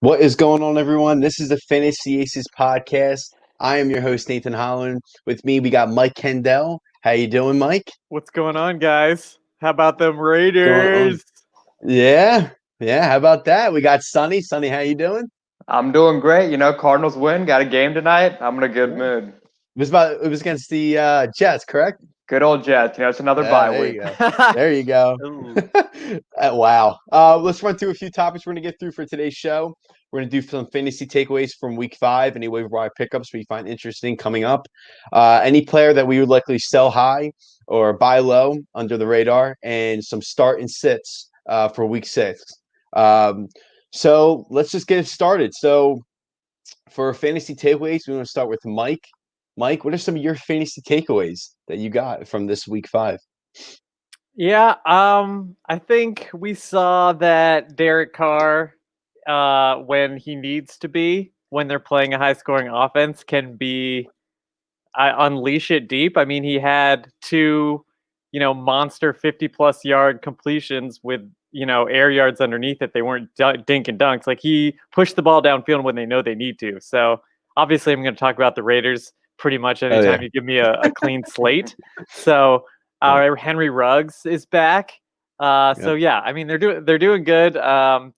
What is going on, everyone? This is the Fantasy Aces podcast. I am your host, Nathan Holland. With me, we got Mike Kendall. How you doing, Mike? What's going on, guys? How about them Going on? Raiders? Yeah, yeah. How about that? We got Sonny. Sonny, how you doing? I'm doing great. Cardinals win. Got a game tonight. I'm in a good Yeah. mood. It was against the Jets, correct? Good old Jets. It's another bye There week. you go. There you go. Ooh. Wow. Let's run through a few topics we're going to get through for today's show. We're going to do some fantasy takeaways from week 5, any waiver wire pickups we find interesting coming up. Any player that we would likely sell high or buy low under the radar, and some start and sits for week 6. So let's just get it started. So for fantasy takeaways, we want to start with Mike. Mike, what are some of your fantasy takeaways that you got from this week 5? Yeah, I think we saw that Derek Carr, when he needs to be, when they're playing a high-scoring offense, can be unleash it deep. I mean, he had 2, monster 50-plus yard completions with, air yards underneath it. They weren't dink and dunks. Like, he pushed the ball downfield when they know they need to. So, obviously, I'm going to talk about the Raiders pretty much anytime you give me a clean slate. So, Henry Ruggs is back. So yeah, I mean they're doing good.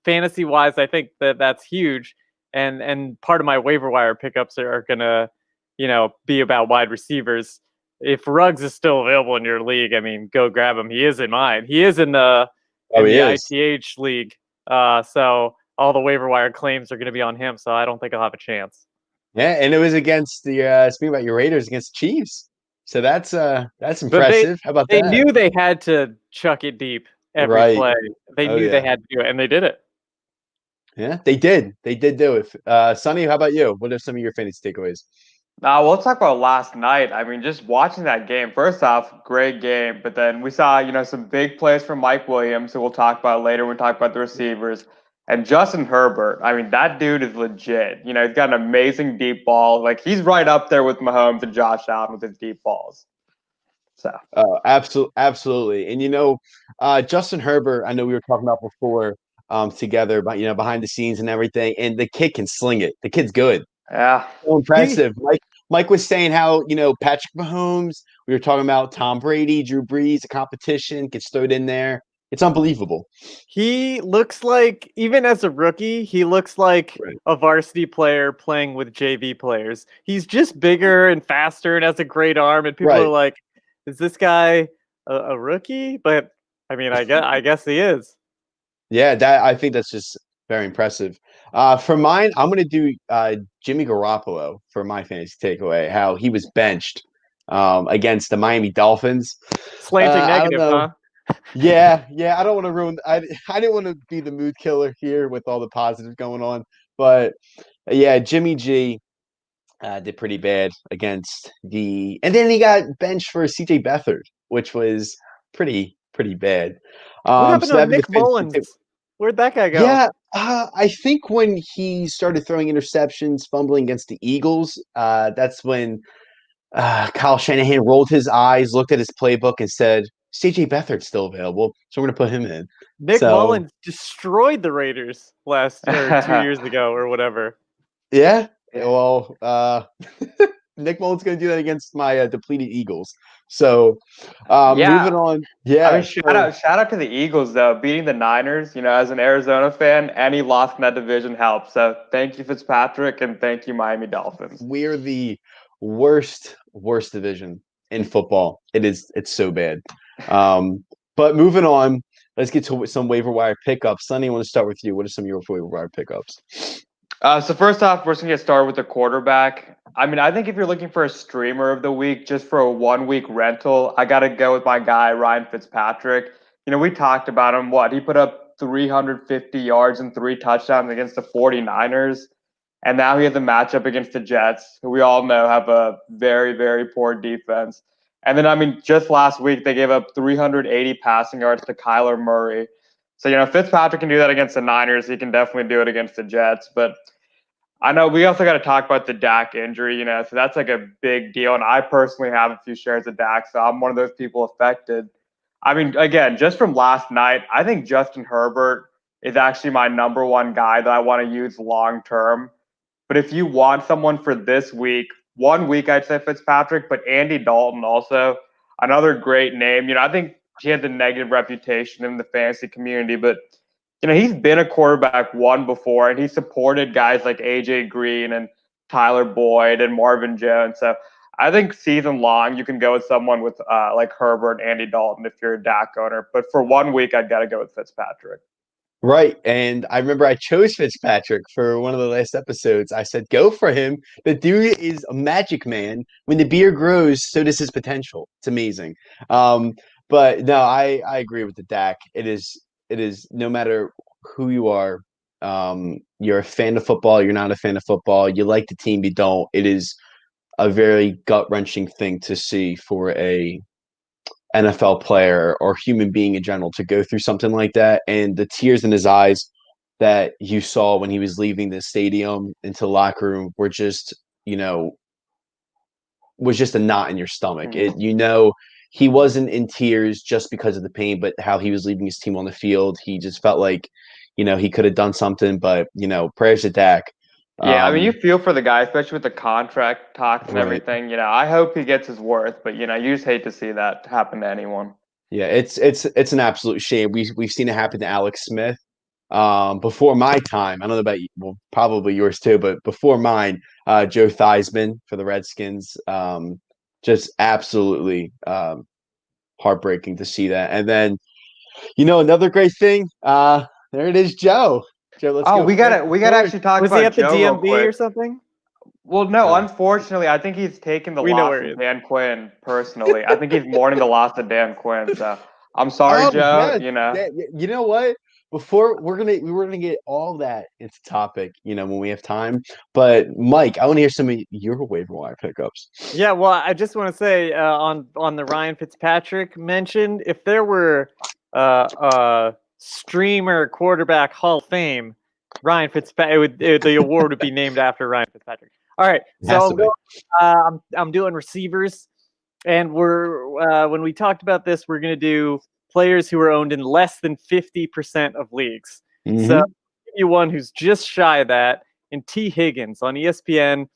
Fantasy wise, I think that's huge. And part of my waiver wire pickups are gonna, be about wide receivers. If Ruggs is still available in your league, I mean, go grab him. He is in mine. He is in the ITH league. So all the waiver wire claims are going to be on him. So I don't think I'll have a chance. Yeah, and it was against the speaking about your Raiders against Chiefs. So that's impressive. How about they that? knew they had to chuck it deep every Right. play. They knew they had to do it, and they did it. Yeah, they did. They did do it. Sonny, how about you? What are some of your fantasy takeaways? We'll talk about last night. I mean, just watching that game. First off, great game. But then we saw, some big plays from Mike Williams, who we'll talk about later when we talk about the receivers. And Justin Herbert. I mean, that dude is legit. He's got an amazing deep ball. Like, he's right up there with Mahomes and Josh Allen with his deep balls. So. Absolutely. And Justin Herbert, I know we were talking about before together, but behind the scenes and everything, and the kid can sling it. The kid's good. Yeah. So impressive. Mike was saying how, Patrick Mahomes, we were talking about Tom Brady, Drew Brees, the competition gets thrown in there. It's unbelievable. He looks like, even as a rookie, he looks like a varsity player playing with JV players. He's just bigger and faster and has a great arm. And people are like, is this guy a rookie? But I mean, I guess he is. Yeah, I think that's just very impressive. For mine, I'm going to do Jimmy Garoppolo for my fantasy takeaway, how he was benched against the Miami Dolphins. Slanting negative, huh? Yeah, I don't want to ruin. I didn't want to be the mood killer here with all the positives going on, but yeah, Jimmy G did pretty bad against and then he got benched for CJ Beathard, which was pretty bad. What happened to Nick Mullins? Where'd that guy go? Yeah, I think when he started throwing interceptions, fumbling against the Eagles, that's when Kyle Shanahan rolled his eyes, looked at his playbook, and said, CJ Beathard's still available, so we're going to put him in. Nick Mullins destroyed the Raiders 2 years ago or whatever. Yeah, well, Nick Mullins going to do that against my depleted Eagles. So, moving on. Yeah, I mean, shout out to the Eagles though, beating the Niners. As an Arizona fan, any loss in that division helps. So, thank you, Fitzpatrick, and thank you, Miami Dolphins. We're the worst division in football. It's so bad. But moving on, let's get to some waiver wire pickups. Sonny, I want to start with you. What are some of your waiver wire pickups? So first off, we're just going to get started with the quarterback. I mean, I think if you're looking for a streamer of the week, just for a 1-week rental, I got to go with my guy, Ryan Fitzpatrick. We talked about him. He put up 350 yards and 3 touchdowns against the 49ers. And now he has a matchup against the Jets, who we all know have a very, very poor defense. And then, I mean, just last week, they gave up 380 passing yards to Kyler Murray. So, Fitzpatrick can do that against the Niners. He can definitely do it against the Jets. But I know we also got to talk about the Dak injury, so that's like a big deal. And I personally have a few shares of Dak, so I'm one of those people affected. I mean, again, just from last night, I think Justin Herbert is actually my number one guy that I want to use long term. But if you want someone for this week, 1 week I'd say Fitzpatrick, but Andy Dalton also another great name. I think he has a negative reputation in the fantasy community, but he's been a quarterback one before, and he supported guys like AJ Green and Tyler Boyd and Marvin Jones. So I think season long you can go with someone with like Herbert, Andy Dalton if you're a Dak owner. But for 1 week, I'd got to go with Fitzpatrick. Right. And I remember I chose Fitzpatrick for one of the last episodes. I said, go for him. The dude is a magic man. When the beard grows, so does his potential. It's amazing. But no, I agree with the Dak. It is no matter who you are, you're a fan of football, you're not a fan of football, you like the team, you don't. It is a very gut-wrenching thing to see for a NFL player or human being in general to go through something like that. And the tears in his eyes that you saw when he was leaving the stadium into the locker room were just, was just a knot in your stomach. He wasn't in tears just because of the pain, but how he was leaving his team on the field. He just felt like, he could have done something, but, prayers to Dak. Yeah, I mean, you feel for the guy, especially with the contract talks and Right. everything. I hope he gets his worth, but you just hate to see that happen to anyone. Yeah, it's an absolute shame. We've seen it happen to Alex Smith. Before my time, I don't know about you, well, probably yours too, but before mine, Joe Theismann for the Redskins. Just absolutely heartbreaking to see that. And then, another great thing. There it is, Joe. Joe, let's go. We gotta actually talk Was about he at the Joe real DMV quick. or something? Well, no, unfortunately, I think he's taken the We know loss where he of is. Dan Quinn personally. I think he's mourning the loss of Dan Quinn. So I'm sorry, Oh, Joe. yeah, you know what? Before we're gonna get all that into topic, when we have time. But Mike, I want to hear some of your waiver wire pickups. Yeah, well, I just want to say on the Ryan Fitzpatrick mention, if there were streamer quarterback Hall of Fame, Ryan Fitzpatrick, the award would be named after Ryan Fitzpatrick. All right, so I'm doing receivers, and when we talked about this, we're gonna do players who are owned in less than 50% of leagues. Mm-hmm. So I'll give you one who's just shy of that, in T. Higgins on ESPN.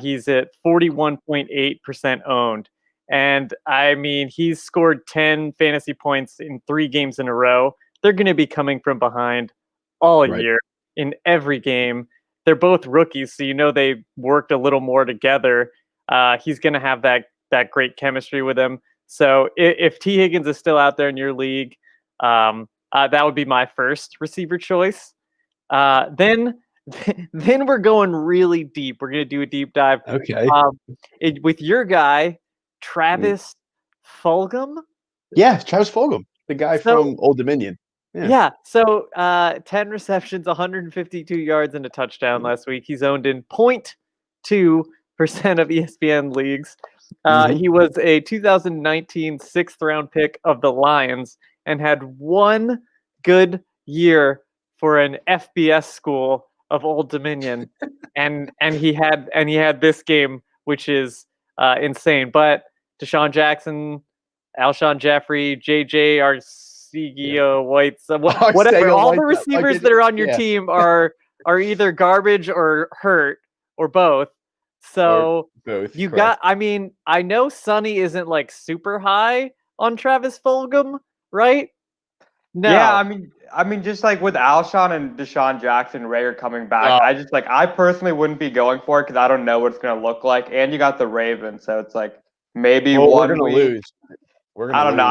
He's at 41.8% owned. And I mean, he's scored 10 fantasy points in 3 games in a row. They're going to be coming from behind all year in every game. They're both rookies, so they worked a little more together. He's going to have that great chemistry with him. So if T. Higgins is still out there in your league, that would be my first receiver choice. Then we're going really deep. We're going to do a deep dive. Okay. With your guy, Travis Fulgham. Yeah, Travis Fulgham, the guy from Old Dominion. Yeah. So 10 receptions, 152 yards, and a touchdown last week. He's owned in 0.2% of ESPN leagues. He was a 2019 6th-round pick of the Lions and had one good year for an FBS school of Old Dominion, and he had this game, which is insane. But Deshaun Jackson, Alshon Jeffrey, JJ Arcega-White, whatever, all the receivers that are on your team are either garbage or hurt or both. So you got. I mean, I know Sonny isn't like super high on Travis Fulgham, right? No. Yeah, I mean, just like with Alshon and Deshaun Jackson, Rager coming back, I personally wouldn't be going for it because I don't know what it's going to look like. And you got the Ravens, so it's like maybe we're going to lose. I don't know.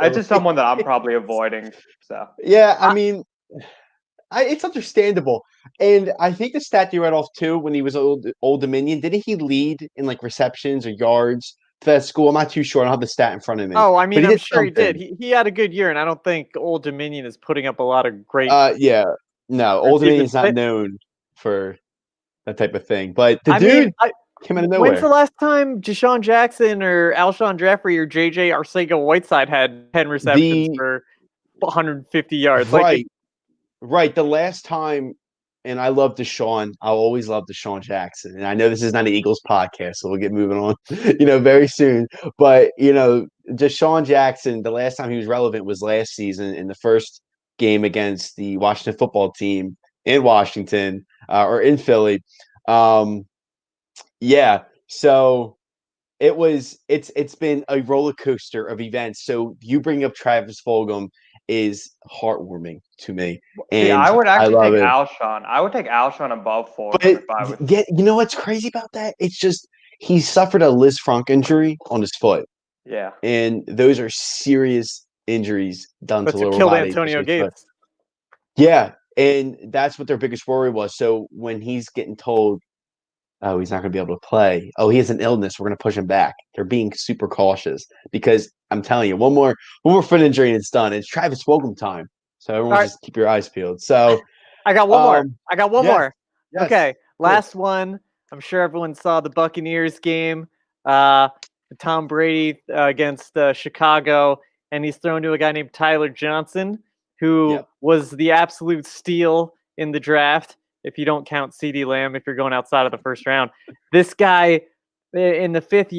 It's just someone that I'm probably avoiding. So yeah, I mean, it's understandable. And I think the stat you read off too, when he was Old Dominion, didn't he lead in like receptions or yards to that school? I'm not too sure. I don't have the stat in front of me. Oh, I mean, I'm sure he did. He had a good year, and I don't think Old Dominion is putting up a lot of great. Yeah, no, Old Dominion is not known for that type of thing. But the dude came out of nowhere. When's the last time Deshaun Jackson or Alshon Jeffrey or JJ Arcega-Whiteside had 10 receptions for 150 yards? Right. The last time, and I love Deshaun. I'll always love Deshaun Jackson. And I know this is not an Eagles podcast, so we'll get moving on, very soon. But, Deshaun Jackson, the last time he was relevant was last season in the first game against the Washington football team in Washington or in Philly. Yeah, so it's been a roller coaster of events. So you bring up Travis Fulgham is heartwarming to me, See, and I would I actually love take it. Alshon. I would take Alshon above Fulgham But if I was. yeah, you know what's crazy about that? It's just he suffered a Liz Frank injury on his foot, Yeah. and those are serious injuries done But to to lower kill body, Antonio especially foot. Gates. Yeah, and that's what their biggest worry was. So when he's getting told, "Oh, he's not going to be able to play. Oh, he has an illness. We're going to push him back." They're being super cautious because I'm telling you, one more foot injury and it's done. It's Travis Fulgham time. So All everyone right, just keep your eyes peeled. So I got one more. um, I got one yes, more. yes, Okay, cool. last one. I'm sure everyone saw the Buccaneers game. Uh, Tom Brady against Chicago, and he's thrown to a guy named Tyler Johnson, who Yep. was the absolute steal in the draft. If you don't count CeeDee Lamb, if you're going outside of the first round, this guy in the fifth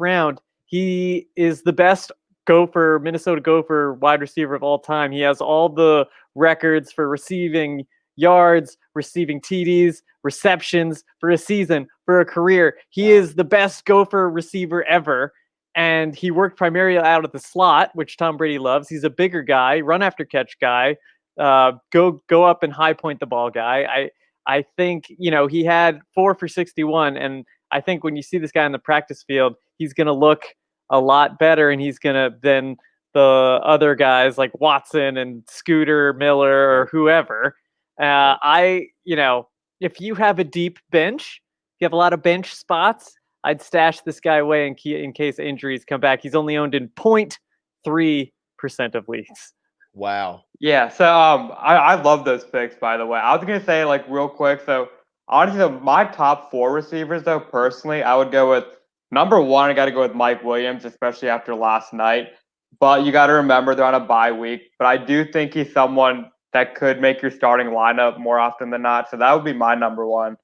round, he is the best Minnesota Gopher wide receiver of all time. He has all the records for receiving yards, receiving TDs, receptions for a season, for a career. He is the best Gopher receiver ever. And he worked primarily out of the slot, which Tom Brady loves. He's a bigger guy, run after catch guy, go up and high point the ball guy. I think he had 4 for 61, and I think when you see this guy on the practice field, he's going to look a lot better, and he's going to then the other guys like Watson and Scooter Miller or whoever. If you have a deep bench, you have a lot of bench spots, I'd stash this guy away in case injuries come back. He's only owned in 0.3% of leagues. Wow. Yeah, so I love those picks, by the way. I was gonna say, like, real quick, so honestly, my top 4 receivers, though, personally, I would go with number one. I got to go with Mike Williams, especially after last night. But you got to remember they're on a bye week. But I do think he's someone that could make your starting lineup more often than not. So that would be my number one.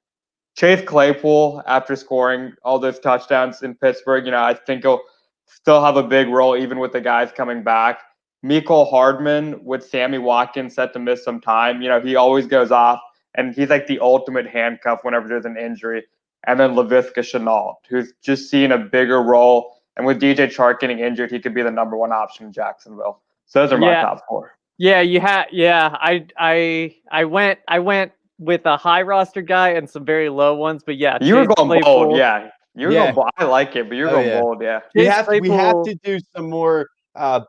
Chase Claypool, after scoring all those touchdowns in Pittsburgh, I think he'll still have a big role even with the guys coming back. Mecole Hardman with Sammy Watkins set to miss some time. He always goes off, and he's like the ultimate handcuff whenever there's an injury. And then Laviska Shenault, who's just seen a bigger role. And with DJ Chark getting injured, he could be the number one option in Jacksonville. So those are my top 4. Yeah, you had. Yeah, I went with a high roster guy and some very low ones, but yeah, you were going Claypool, bold. Yeah, you were going bold. I like it, but you're going bold. Yeah, we have to do some more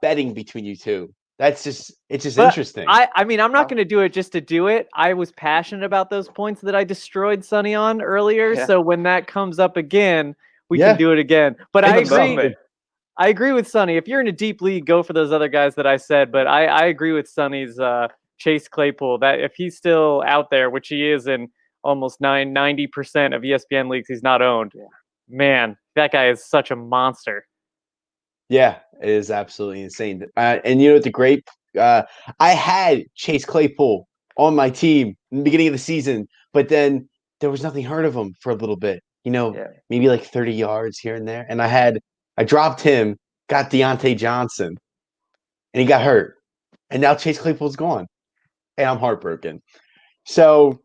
betting between you two. It's just interesting. I mean, I'm not going to do it just to do it. I was passionate about those points that I destroyed Sonny on earlier, so when that comes up again, we can do it again. But I agree with Sonny. If you're in a deep league, go for those other guys that I said. But I agree with Sonny's Chase Claypool. That if he's still out there, which he is in almost 90% of ESPN leagues, he's not owned. Yeah. Man, that guy is such a monster. Yeah, it is absolutely insane. And the great, I had Chase Claypool on my team in the beginning of the season, but then there was nothing heard of him for a little bit. Maybe like 30 yards here and there. And I dropped him, got Deontay Johnson, and he got hurt. And now Chase Claypool's gone. And I'm heartbroken. So,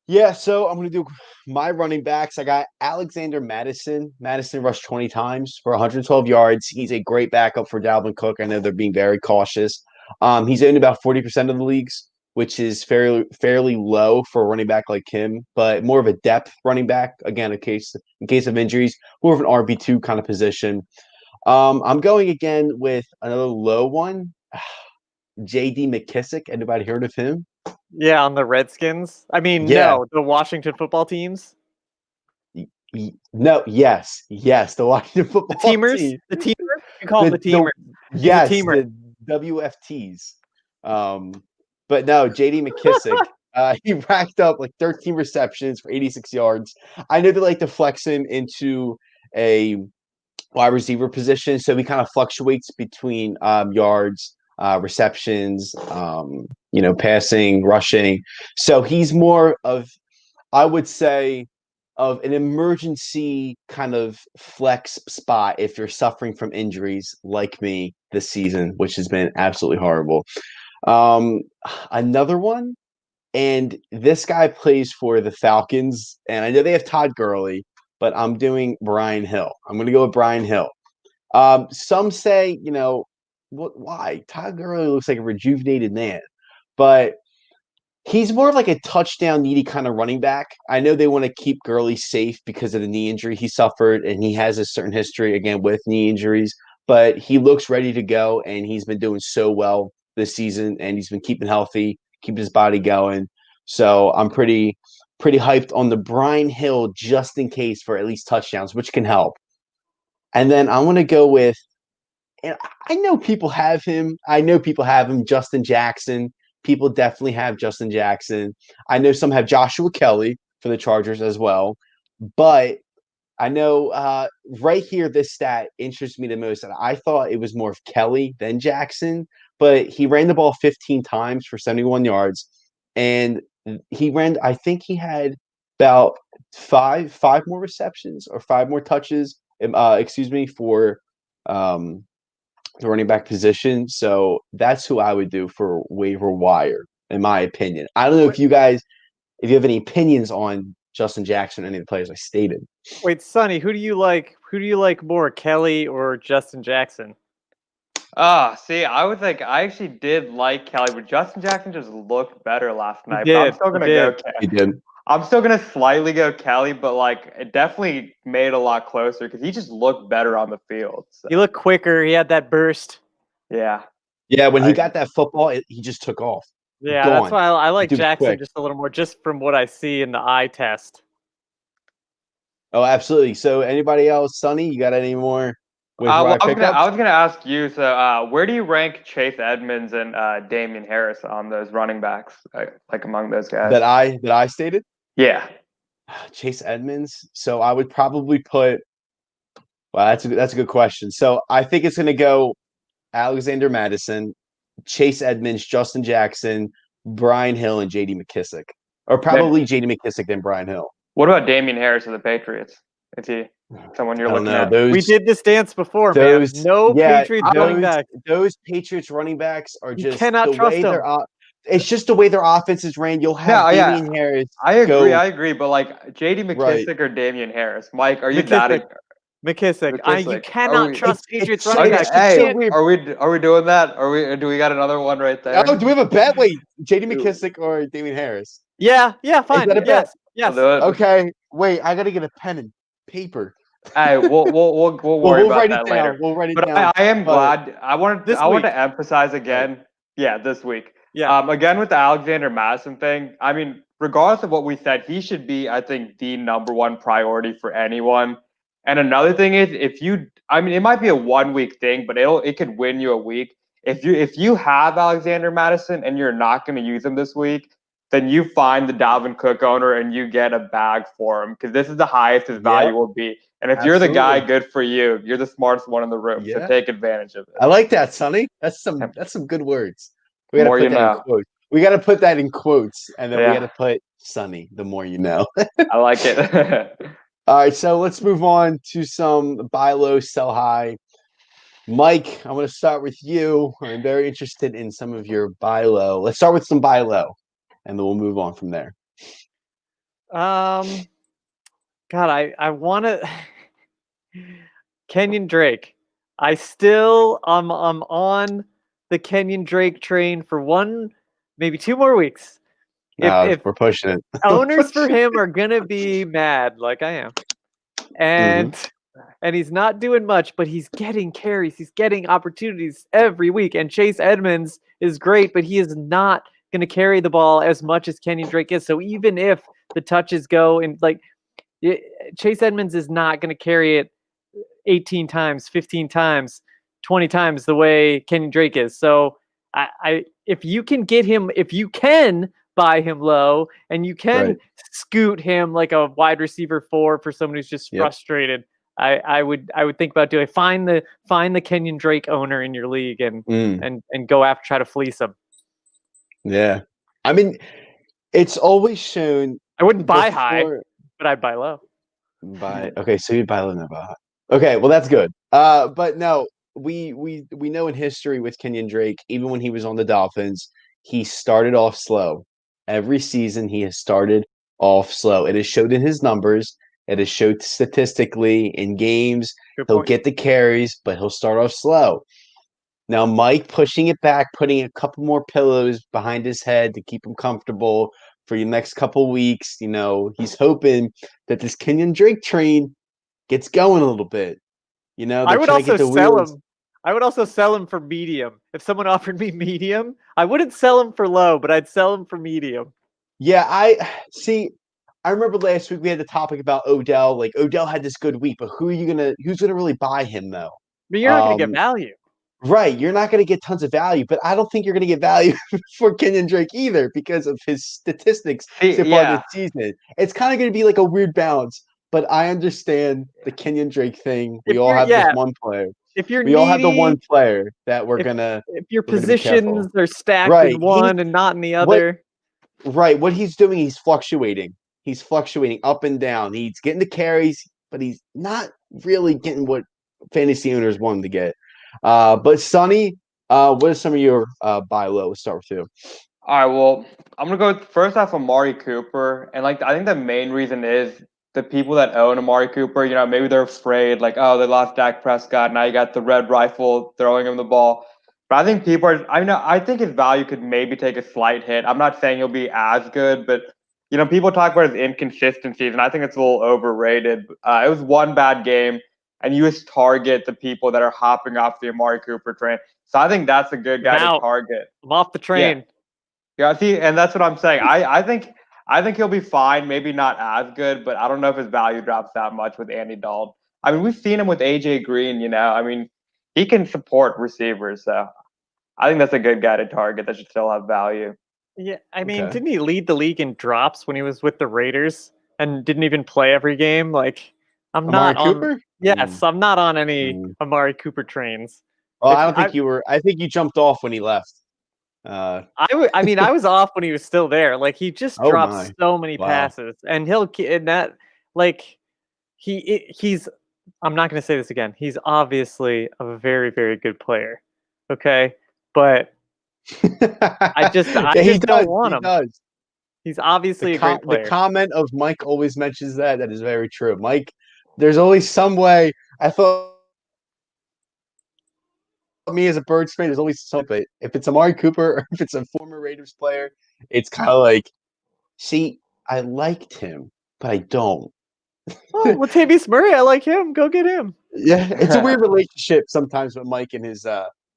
yeah, I'm going to do my running backs. I got Alexander Madison. Madison rushed 20 times for 112 yards. He's a great backup for Dalvin Cook. I know they're being very cautious. He's in about 40% of the leagues, which is fairly low for a running back like him, but more of a depth running back. Again, in case of injuries, more of an RB2 kind of position. I'm going again with another low one, J.D. McKissick. Anybody heard of him? Yeah, on the Redskins. I mean, no, the Washington football teams. No, yes, the Washington football teamers. The teamers. You call them the teamers. Yes, the WFTs. But no, J.D. McKissick. He racked up like 13 receptions for 86 yards. I know they like to flex him into a wide receiver position, so he kind of fluctuates between yards, receptions, passing, rushing. So he's more of, I would say, of an emergency kind of flex spot if you're suffering from injuries like me this season, which has been absolutely horrible. Another one, and this guy plays for the Falcons, and I know they have Todd Gurley, but I'm doing Brian Hill. I'm going to go with Brian Hill. Some say, why? Todd Gurley looks like a rejuvenated man, but he's more of like a touchdown needy kind of running back. I know they want to keep Gurley safe because of the knee injury he suffered, and he has a certain history again with knee injuries, but he looks ready to go, and he's been doing so well this season, and he's been keeping healthy, keeping his body going. So I'm pretty hyped on the Brian Hill just in case for at least touchdowns, which can help. And then I want to go with, and I know people have him. Justin Jackson. People definitely have Justin Jackson. I know some have Joshua Kelly for the Chargers as well. But I know right here, this stat interests me the most. And I thought it was more of Kelly than Jackson, but he ran the ball 15 times for 71 yards. And I think he had about five more receptions or 5 more touches, for the running back position. So that's who I would do for waiver wire, in my opinion. I don't know if you have any opinions on Justin Jackson or any of the players I stated. Wait, Sonny, who do you like? Who do you like more, Kelly or Justin Jackson? See, I actually did like Kelly, but Justin Jackson just looked better last night. He But I'm did, still he gonna did. go. He did. I'm still gonna slightly go Kelly, but like it definitely made it a lot closer because he just looked better on the field. So, He looked quicker. He had that burst. yeah. Yeah, when he got that football, he just took off. Yeah, Gone. that's why I like Dude, Jackson quick. just a little more, just from what I see in the eye test. Oh, absolutely. So anybody else, Sonny, you got any more waiver Well, wire I pickups? was gonna ask you. So, where do you rank Chase Edmonds and Damian Harris on those running backs, like among those guys? that I stated? Yeah. Chase Edmonds. So I would probably put. Well, that's a good question. So I think it's going to go Alexander Madison, Chase Edmonds, Justin Jackson, Brian Hill, and J.D. McKissick, or probably J.D. McKissick then Brian Hill. What about Damian Harris of the Patriots? Is he someone you're looking at? We did this dance before, man. No Patriots running back. Those Patriots running backs are You just cannot the trust way them. it's just the way their offense is ran. You'll have Damian Harris. I agree, but like J.D. McKissick or Damian Harris, Mike, are you McKissick. McKissick. You cannot trust Patriots running backs. Hey, are we doing that? Do we got another one right there? Oh, do we have a bet? Wait, J.D. McKissick or Damian Harris? Yeah, fine. Yes. Okay. Wait, I gotta get a pen and paper. Hey, we'll worry about that later. We'll write it but down. I am glad. I wanted to emphasize again. Right. Yeah, this week. Yeah. Again with the Alexander Madison thing. I mean, regardless of what we said, he should be, I think, the number one priority for anyone. And another thing is, it might be a 1 week thing, but it could win you a week. If you have Alexander Madison and you're not going to use him this week, then you find the Dalvin Cook owner and you get a bag for him because this is the highest his value will be. And if you're the guy, good for you. You're the smartest one in the room, so take advantage of it. I like that, Sonny. That's some good words. We gotta put that in quotes. We gotta put that in quotes, and then we gotta put Sonny. The more you know. I like it. All right, so let's move on to some buy low, sell high. Mike, I want to start with you. I'm very interested in some of your buy low. Let's start with some buy low, and then we'll move on from there. God, I want to Kenyon Drake. I'm on the Kenyon Drake train for 1, maybe 2 more weeks. If we're pushing it, owners for him are gonna be mad, like I am, and he's not doing much, but he's getting carries, he's getting opportunities every week. And Chase Edmonds is great, but he is not going to carry the ball as much as Kenyon Drake is. So even if the touches go and Chase Edmonds is not going to carry it 18 times, 15 times, 20 times the way Kenyon Drake is. So if you can get him, if you can buy him low and you can scoot him like a wide receiver 4 for someone who's just frustrated, I would think about find the Kenyon Drake owner in your league and go after, try to fleece him. Yeah, I mean, it's always shown. I wouldn't buy high, but I'd buy low. Okay, so you'd buy low, not buy high. Okay, well that's good. But no, we know in history with Kenyon Drake, even when he was on the Dolphins, he started off slow. Every season he has started off slow. It has showed in his numbers. It has showed statistically in games. Good He'll point. get the carries, but he'll start off slow. Now, Mike pushing it back, putting a couple more pillows behind his head to keep him comfortable for the next couple weeks. He's hoping that this Kenyon Drake train gets going a little bit. I They're would trying to also get the sell wheels. him. I would also sell him for medium. If someone offered me medium, I wouldn't sell him for low, but I'd sell him for medium. Yeah, I see. I remember last week we had the topic about Odell. Like Odell had this good week, but who's gonna really buy him though? But you're not going to get Um, value. right, you're not gonna get tons of value, but I don't think you're gonna get value for Kenyon Drake either because of his statistics so far this Yeah. season. It's kind of gonna be like a weird balance, but I understand the Kenyon Drake thing. We If all you're have this yeah, one player. if you're We all have the one needy, player that if if your we're gonna be positions careful. are stacked Right. in one and not in the What other, Right. What he's doing, he's fluctuating. He's fluctuating up and down. He's getting the carries, but he's not really getting what fantasy owners want him to get. But Sonny, what are some of your buy low? Let's start with you. All right, well, I'm gonna go first off Amari Cooper, and I think the main reason is the people that own Amari Cooper. Maybe they're afraid, like, oh, they lost Dak Prescott, now you got the red rifle throwing him the ball. But I think people are. I think his value could maybe take a slight hit. I'm not saying he'll be as good, but people talk about his inconsistencies, and I think it's a little overrated. It was one bad game, and you just target the people that are hopping off the Amari Cooper train. So I think that's a good guy to target. I'm off the Yeah. train. Yeah, see, and that's what I'm saying. I think he'll be fine. Maybe not as good, but I don't know if his value drops that much with Andy Dalton. I mean, we've seen him with AJ Green. I mean, he can support receivers. So I think that's a good guy to target. That should still have value. Yeah, I mean, Okay. didn't he lead the league in drops when he was with the Raiders and didn't even play every game? Like, I'm Amari not on. Cooper? Yes, I'm not on any Mm. Amari Cooper trains. Well, If I don't think you were. I think you jumped off when he left. I mean, I was off when he was still there. Like, he just Oh drops my. so many Wow. passes, and like, he's. I'm not going to say this again. He's obviously a very, very good player. Okay, but I just don't want He him. does. He's obviously a great The player. comment of Mike always mentions that. That is very true. Mike, there's always some way. I thought me as a Birds fan, there's always something. If it's Amari Cooper or if it's a former Raiders player, it's kind of like, see, I liked him, but I don't. Oh, Latavius Murray, I like him. Go get him. Yeah, it's a weird relationship sometimes with Mike and his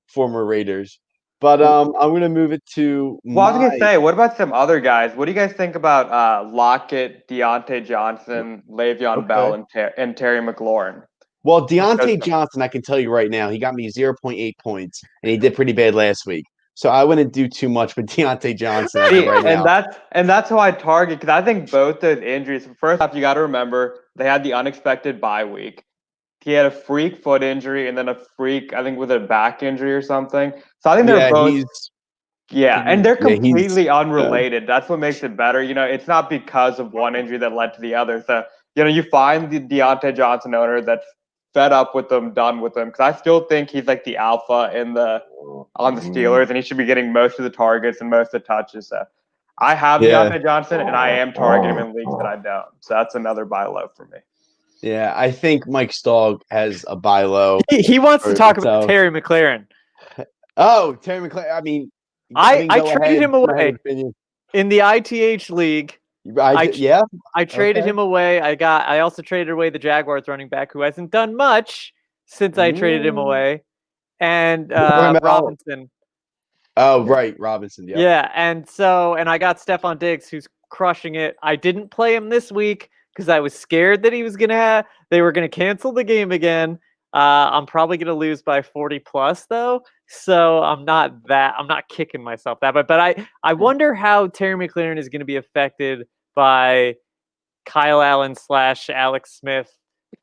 former Raiders. But I'm gonna move it to Well, I was gonna say, what about some other guys? What do you guys think about Lockett, Deontay Johnson, Le'Veon Bell, and Terry McLaurin? Well, Deontay Johnson, I can tell you right now, he got me 0.8 points, and he did pretty bad last week. So I wouldn't do too much with Deontay Johnson right now. And that's who I target because I think both those injuries. First off, you got to remember they had the unexpected bye week. He had a freak foot injury and then a freak, I think, with a back injury or something. So I think they're both. And they're completely unrelated. That's what makes it better. It's not because of one injury that led to the other. So, you find the Deontay Johnson owner that's fed up with them, done with them. Because I still think he's like the alpha on the Steelers, and he should be getting most of the targets and most of the touches. So I have Deontay Johnson, and I am targeting him in leagues that I don't. So that's another buy low for me. Yeah, I think Mike Stogg has a buy low. He wants to talk about Terry McLaurin. Oh, Terry McLaurin. I mean, I traded him away in the ITH league. I traded him away. I also traded away the Jaguars running back who hasn't done much since I traded him away, and Robinson. Oh, right, Robinson. Yeah. Yeah, and I got Stephon Diggs who's crushing it. I didn't play him this week because I was scared that they were gonna cancel the game again. I'm probably gonna lose by 40 plus though, so I'm not kicking myself that. But I wonder how Terry McLaurin is gonna be affected by Kyle Allen / Alex Smith.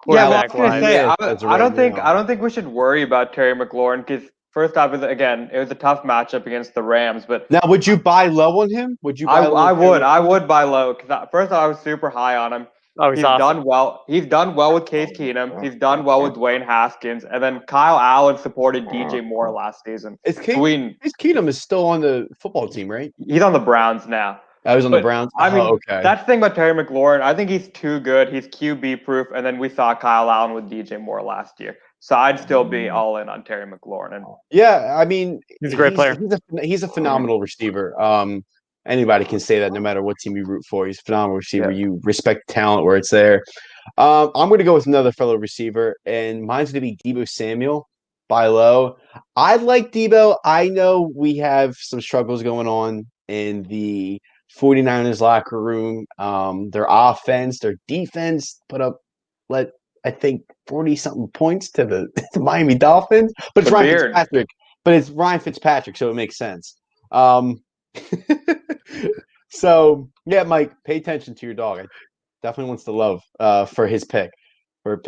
Yeah, well, I was gonna say I don't think we should worry about Terry McLaurin because first off, it was a tough matchup against the Rams. But now, would you buy low on him? Would you? I would buy low because first off, I was super high on him. Oh, he's awesome. done well. He's done well with Case Keenum. He's done well with Dwayne Haskins, and then Kyle Allen supported DJ Moore last season. Case Keenum is still on the football team, right? He's on the Browns now. I was on the Browns. I mean, okay. That's the thing about Terry McLaurin. I think he's too good. He's QB proof, and then we saw Kyle Allen with DJ Moore last year. So I'd still be all in on Terry McLaurin. And yeah, I mean, he's a great player. He's a phenomenal receiver. Anybody can say that no matter what team you root for. He's a phenomenal receiver. Yeah. You respect talent where it's there. I'm going to go with another fellow receiver, and mine's going to be Deebo Samuel. Buy low. I like Deebo. I know we have some struggles going on in the 49ers locker room. Their offense, their defense put up, I think 40-something points to the Miami Dolphins. But it's Ryan Fitzpatrick. But it's Ryan Fitzpatrick, so it makes sense. So yeah, Mike, pay attention to your dog. I definitely wants the love for his pick. But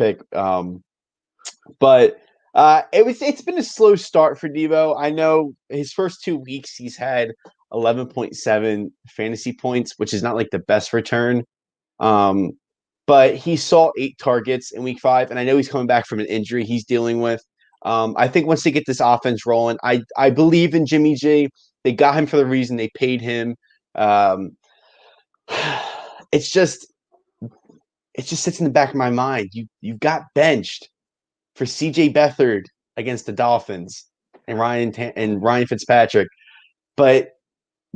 it's been a slow start for Deebo. I know his first 2 weeks he's had 11.7 fantasy points, which is not like the best return. But he saw 8 targets in week 5, and I know he's coming back from an injury he's dealing with. I think once they get this offense rolling, I believe in Jimmy G. They got him for the reason they paid him. It just sits in the back of my mind. You got benched for CJ Beathard against the Dolphins and Ryan Fitzpatrick, but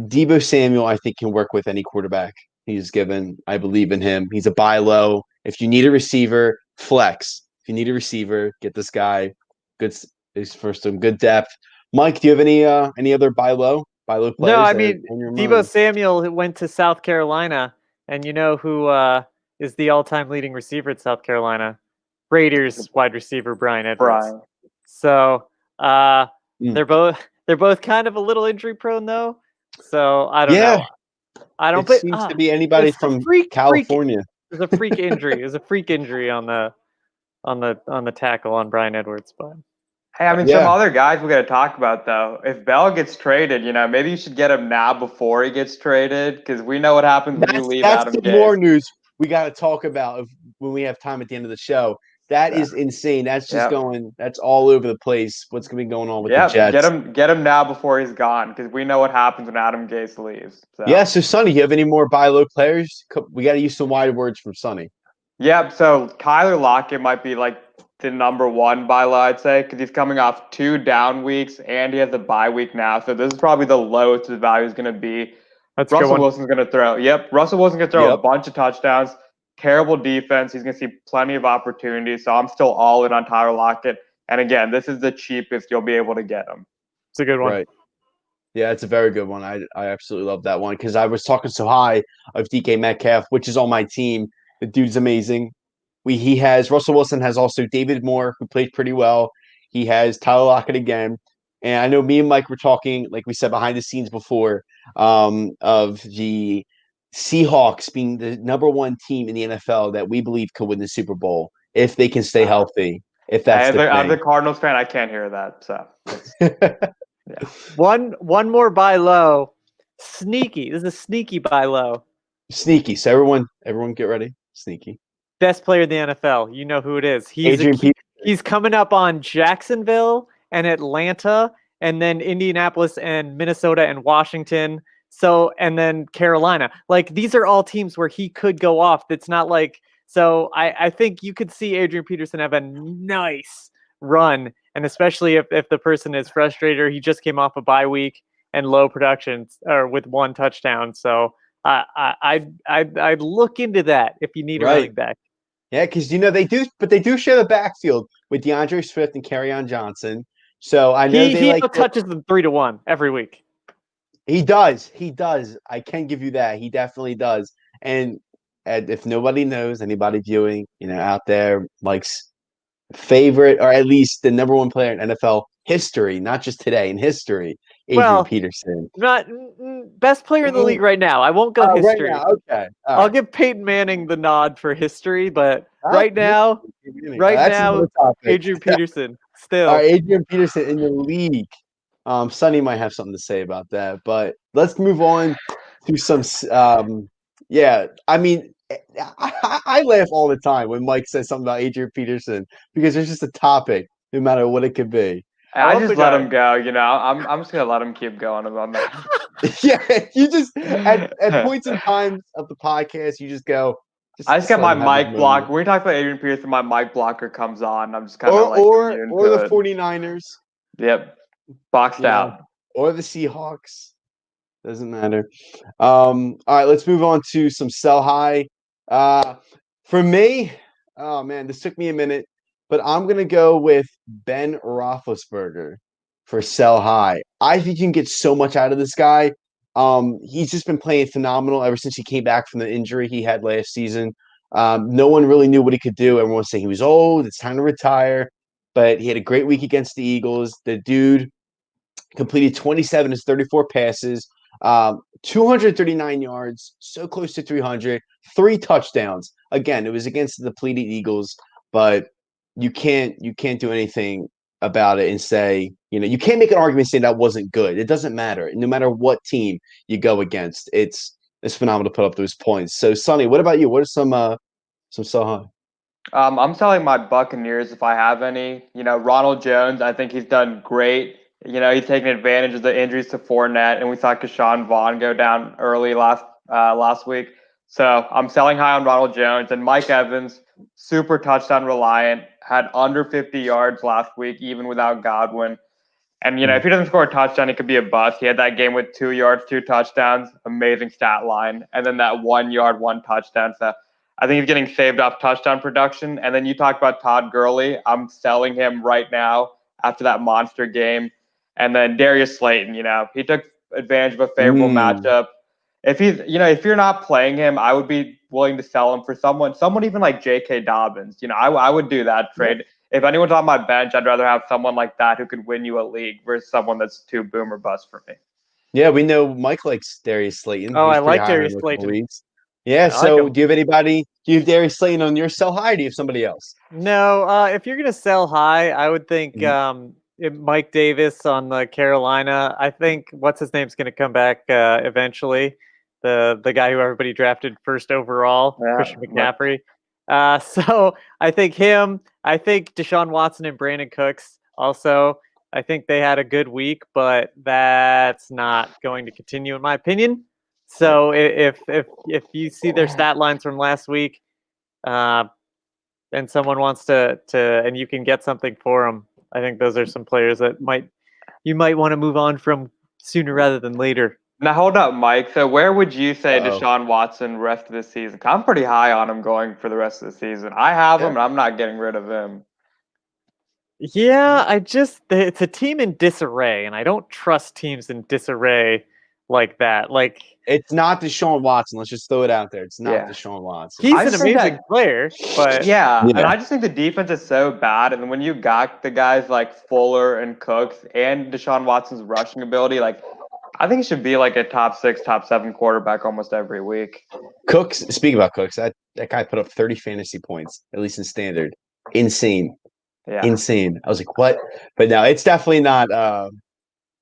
Deebo Samuel I think can work with any quarterback he's given. I believe in him. He's a buy low. If you need a receiver, flex. If you need a receiver, get this guy. He's for some good depth. Mike, do you have any other buy low players? No, I mean Deebo Samuel went to South Carolina, and you know who is the all-time leading receiver at South Carolina? Raiders wide receiver Bryan Edwards. So they're both kind of a little injury prone though. So I don't know. I don't. It seems to be anybody from California. There's a freak injury. There's a freak injury on the tackle on Bryan Edwards, but. Hey, I mean, some other guys we got to talk about, though. If Bell gets traded, maybe you should get him now before he gets traded, because we know what happens when you leave Adam Gase. That's more news we got to talk about when we have time at the end of the show. That is insane. That's just that's all over the place. What's going to be going on with the Jets? Get him now before he's gone, because we know what happens when Adam Gase leaves. So. Yeah, so Sonny, you have any more buy low players? We got to use some wide words from Sonny. Yep, so Tyler Lockett might be like the number one buy low, I'd say, because he's coming off 2 down weeks and he has a bye week now. So this is probably the lowest his value is going to be. Russell Wilson's going to throw. Russell Wilson's going to throw a bunch of touchdowns. Terrible defense. He's going to see plenty of opportunities. So I'm still all in on Tyler Lockett. And again, this is the cheapest you'll be able to get him. It's a good one. Right. Yeah, it's a very good one. I absolutely love that one because I was talking so high of DK Metcalf, which is on my team. The dude's amazing. Russell Wilson has also David Moore, who played pretty well. He has Tyler Lockett again. And I know me and Mike were talking, like we said, behind the scenes before, of the Seahawks being the number 1 team in the NFL that we believe could win the Super Bowl if they can stay healthy. If that's I'm the Cardinals fan. I can't hear that. So one more buy low. Sneaky. This is a sneaky buy low. Sneaky. So everyone get ready. Sneaky. Best player in the NFL. You know who it is. He's coming up on Jacksonville and Atlanta, and then Indianapolis and Minnesota and Washington. So, and then Carolina. Like, these are all teams where he could go off. It's not like, so I think you could see Adrian Peterson have a nice run. And especially if the person is frustrated or he just came off a bye week and low production or with 1 touchdown. So I'd look into that if you need a running back. Yeah, because they do share the backfield with DeAndre Swift and Kerryon Johnson. So I know he touches them 3-1 every week. He does. I can give you that. He definitely does. And if nobody knows, anybody viewing, out there likes favorite or at least the number 1 player in NFL history, not just today, in history, Adrian Peterson. Not best player in the league right now. I won't go history. Right now, okay. I'll give Peyton Manning the nod for history, but right now, Adrian Peterson still. All right, Adrian Peterson in the league. Sonny might have something to say about that, but let's move on to some. I mean, I laugh all the time when Mike says something about Adrian Peterson because there's just a topic, no matter what it could be. I love just the let guy. him go. I'm just gonna let him keep going on that. Yeah, you just at points in times of the podcast, you just go, I just just got let my him have his mic block. moment. When we talk about Adrian Peterson, my mic blocker comes on. I'm just kind of like immune Or to the it. 49ers, Yep, boxed you know, out. or the Seahawks. Doesn't matter. All right, let's move on to some sell high. For me, oh man, this took me a minute, but I'm gonna go with Ben Roethlisberger for sell high. I think you can get so much out of this guy. He's just been playing phenomenal ever since he came back from the injury he had last season. No one really knew what he could do. Everyone was saying he was old, it's time to retire. But he had a great week against the Eagles. The dude completed 27 his 34 passes, 239 yards, so close to 300, 3 touchdowns. Again, it was against the depleted Eagles, but you can't do anything about it and say, you can't make an argument saying that wasn't good. It doesn't matter. No matter what team you go against, it's phenomenal to put up those points. So, Sonny, what about you? What are some sell high? I'm selling my Buccaneers if I have any. Ronald Jones, I think he's done great. He's taken advantage of the injuries to Fournette, and we saw Keshawn Vaughn go down early last week. So I'm selling high on Ronald Jones and Mike Evans, super touchdown reliant, had under 50 yards last week, even without Godwin. And if he doesn't score a touchdown, he could be a bust. He had that game with 2 yards, 2 touchdowns, amazing stat line, and then that 1 yard, 1 touchdown. So I think he's getting saved off touchdown production. And then you talk about Todd Gurley. I'm selling him right now after that monster game. And then Darius Slayton, he took advantage of a favorable matchup. If you're not playing him, I would be willing to sell him for someone even like J.K. Dobbins. I would do that trade. If anyone's on my bench, I'd rather have someone like that who could win you a league versus someone that's too boom or bust for me. Yeah, we know Mike likes Darius Slayton. Oh, He's I pretty like high on Darius him in a couple Slayton. weeks. Yeah, I like so him. do you have Darius Slayton on your sell high, or do you have somebody else? No, if you're gonna sell high, I would think Mike Davis on the Carolina. I think what's his name's gonna come back eventually. The guy who everybody drafted first overall, Yeah, Christian McCaffrey. So I think him. I think Deshaun Watson and Brandon Cooks also. I think they had a good week, but that's not going to continue, in my opinion. So if you see their stat lines from last week, and someone wants to and you can get something for them, I think those are some players that you might want to move on from sooner rather than later. Now hold up, Mike. So where would you say Uh-oh. Deshaun Watson rest of the season? 'Cause I'm pretty high on him going for the rest of the season. I have him, and I'm not getting rid of him. Yeah, it's a team in disarray, and I don't trust teams in disarray like that. Like, It's not Deshaun Watson. Let's just throw it out there. It's not Yeah. Deshaun Watson. he's I an just think amazing player, but Yeah, and Yeah. I just think the defense is so bad. And when you got the guys like Fuller and Cooks and Deshaun Watson's rushing ability, like I think it should be like a top 6, top 7 quarterback almost every week. Cooks, speaking about Cooks, that guy put up 30 fantasy points, at least in standard. Insane. Yeah. Insane. I was like, what? But no, it's definitely not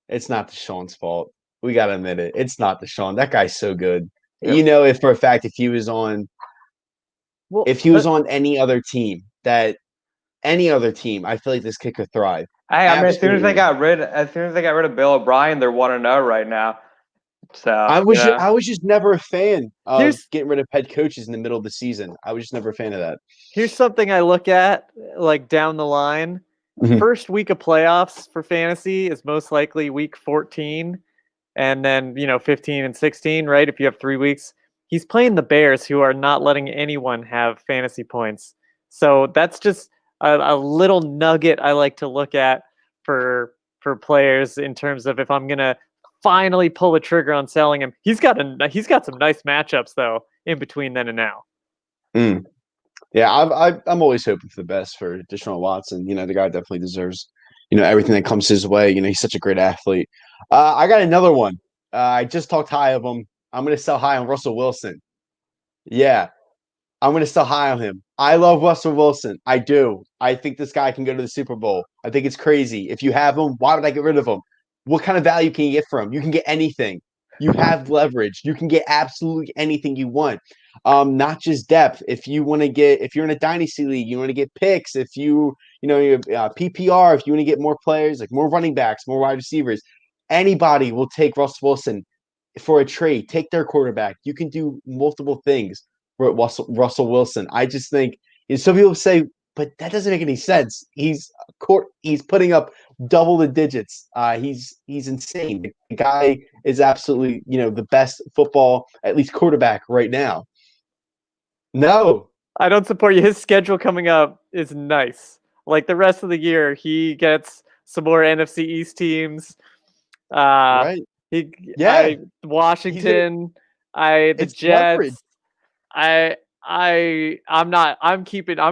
it's not Deshaun's fault. We gotta admit it. It's not Deshaun. That guy's so good. Yep. You know, if for a fact if he was on any other team, I feel like this kid could thrive. Hey, I mean, as soon as they Absolutely. got rid of Bill O'Brien, they're 1-0 right now. So I was just never a fan of Here's- getting rid of head coaches in the middle of the season. I was just never a fan of that. here's something I look at like down the line. Mhm. First week of playoffs for fantasy is most likely week 14, and then 15 and 16, right? If you have 3 weeks. He's playing the Bears, who are not letting anyone have fantasy points. So that's just a little nugget I like to look at for players in terms of if I'm gonna finally pull the trigger on selling him. He's got some nice matchups though in between then and now. Yeah, I'm always hoping for the best for Deshaun Watson. The guy definitely deserves, everything that comes his way. He's such a great athlete. I got another one. I just talked high of him. I'm going to sell high on Russell Wilson. Yeah, I'm going to sell high on him. I love Russell Wilson. I do. I think this guy can go to the Super Bowl. I think it's crazy. If you have him, why would I get rid of him? What kind of value can you get from him? You can get anything. You have leverage. You can get absolutely anything you want. Not just depth. If you're in a dynasty league, you want to get picks. If you PPR, if you want to get more players, like more running backs, more wide receivers, anybody will take Russell Wilson for a trade. Take their quarterback. You can do multiple things for Russell Wilson. I just think some people say, but that doesn't make any sense. He's putting up double the digits. He's insane. The guy is absolutely the best football, at least quarterback right now. No, I don't support you. His schedule coming up is nice. Like the rest of the year, he gets some more NFC East teams. right? Washington, the Jets. Leverage. I'm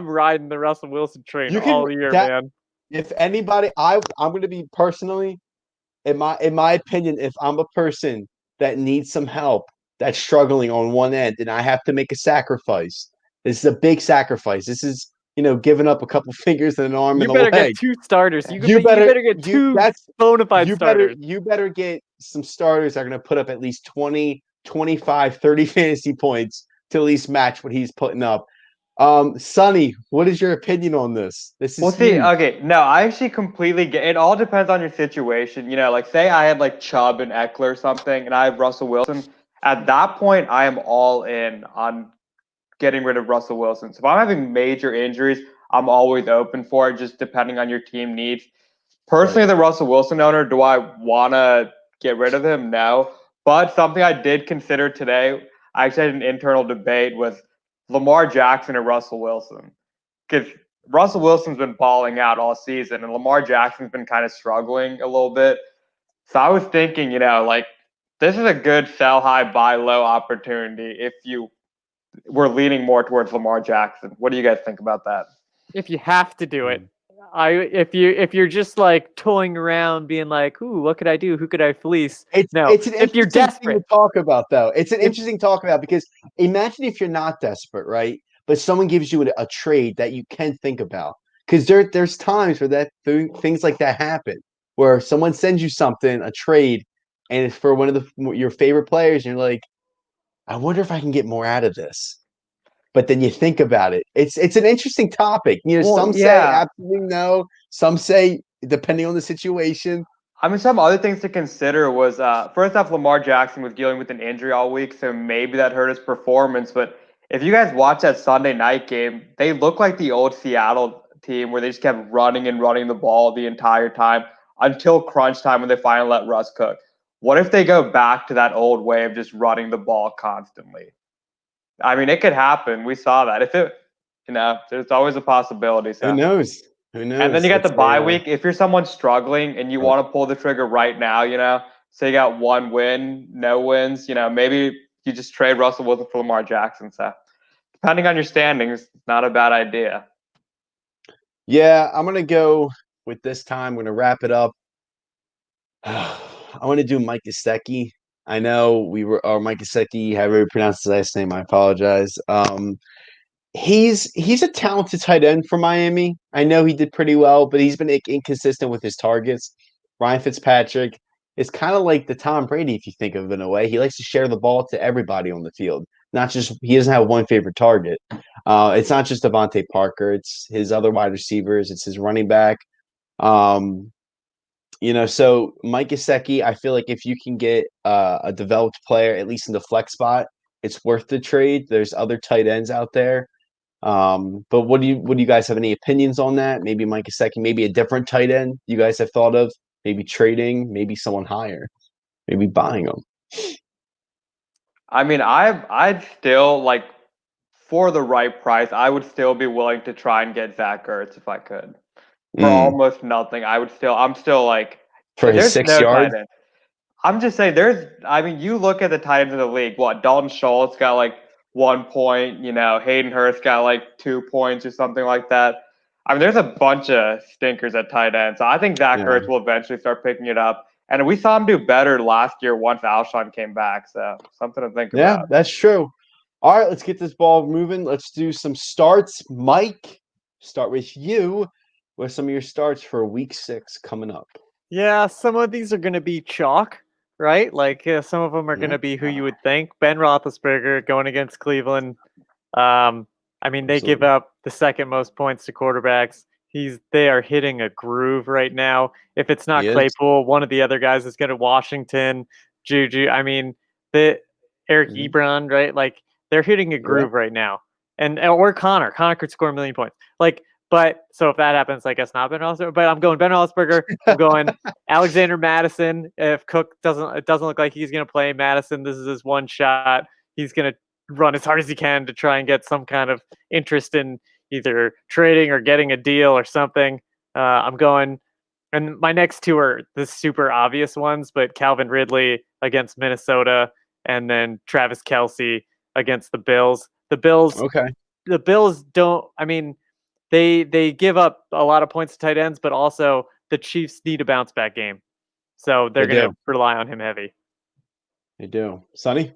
riding the Russell Wilson train all year, man. If anybody, I'm going to be personally, in my opinion, if I'm a person that needs some help, that's struggling on one end, and I have to make a sacrifice. This is a big sacrifice. This is, giving up a couple fingers and an arm and a leg. You better get 2 starters. You better get 2 bona fide starters. You better get some starters that are going to put up at least 20, 25, 30 fantasy points to at least match what he's putting up. Sonny, what is your opinion on this? This is okay. No, I actually completely get it. All depends on your situation. Like say I had like Chubb and Eckler or something, and I have Russell Wilson. At that point, I am all in on getting rid of Russell Wilson. So if I'm having major injuries, I'm always open for it, just depending on your team needs. Personally, the Russell Wilson owner, do I want to get rid of him? No. But something I did consider today, I actually had an internal debate with Lamar Jackson and Russell Wilson. Because Russell Wilson's been balling out all season, and Lamar Jackson's been kind of struggling a little bit. So I was thinking, this is a good sell high, buy low opportunity if you were leaning more towards Lamar Jackson. What do you guys think about that? If you have to do it, if you're just like toying around, being like, "Ooh, what could I do? Who could I fleece?" If you're desperate, to talk about though, it's an interesting talk about because imagine if you're not desperate, right? But someone gives you a trade that you can think about because there's times where things like that happen where someone sends you something, a trade, and it's for one of your favorite players, and you're like, I wonder if I can get more out of this. But then you think about it. It's an interesting topic. Some say absolutely no. Some say depending on the situation. I mean, some other things to consider was first off, Lamar Jackson was dealing with an injury all week, so maybe that hurt his performance. But if you guys watch that Sunday night game, they look like the old Seattle team where they just kept running and running the ball the entire time until crunch time when they finally let Russ cook. What if they go back to that old way of just running the ball constantly? I mean, it could happen. We saw that. There's always a possibility. So. Who knows? And then you got the bye week. If you're someone struggling and you want to pull the trigger right now, say you got 1 win, no wins, maybe you just trade Russell Wilson for Lamar Jackson. So depending on your standings, not a bad idea. Yeah, I'm going to go with this time. I'm going to wrap it up. I want to do Mike Gesicki. I know Mike Gesicki, however you pronounce his last name, I apologize. He's a talented tight end for Miami. I know he did pretty well, but he's been inconsistent with his targets. Ryan Fitzpatrick is kind of like the Tom Brady, if you think of it in a way. He likes to share the ball to everybody on the field. He doesn't have one favorite target. It's not just Devontae Parker. It's his other wide receivers. It's his running back. So Mike Gesicki, I feel like if you can get a developed player, at least in the flex spot, it's worth the trade. There's other tight ends out there. But what do you guys have any opinions on that? Maybe Mike Gesicki, maybe a different tight end you guys have thought of, maybe trading, maybe someone higher, maybe buying them. I mean, I'd still like for the right price, I would still be willing to try and get Zach Ertz if I could. For almost nothing, I'm still like for his 6 yards. I'm just saying you look at the tight ends in the league, Dalton Schultz got like 1 point, Hayden Hurst got like 2 points or something like that. I mean, there's a bunch of stinkers at tight end. So I think Zach Ertz will eventually start picking it up. And we saw him do better last year once Alshon came back. So something to think about. Yeah, that's true. All right, let's get this ball moving. Let's do some starts. Mike, start with you. What are some of your starts for week 6 coming up? Yeah, some of these are going to be chalk. right? Like some of them are going to be who you would think. Ben Roethlisberger going against Cleveland. I mean, they give Absolutely. up the second most points to quarterbacks. They are hitting a groove right now. If it's not He is. Claypool, one of the other guys is going to Washington, Juju. I mean, the Eric Mhm. Ebron, right? Like they're hitting a groove right now. And or Connor. Connor could score a million points. But so if that happens, I guess not Ben Roethlisberger. But I'm going Ben Roethlisberger. I'm going Alexander Madison. If Cook it doesn't look like he's going to play Madison, this is his one shot. He's going to run as hard as he can to try and get some kind of interest in either trading or getting a deal or something. I'm going, and my next two are the super obvious ones, but Calvin Ridley against Minnesota, and then Travis Kelce against the Bills. Okay. The Bills don't. I mean, they give up a lot of points to tight ends, but also the Chiefs need a bounce back game, so they're They going do. to rely on him heavy. They do. Sonny?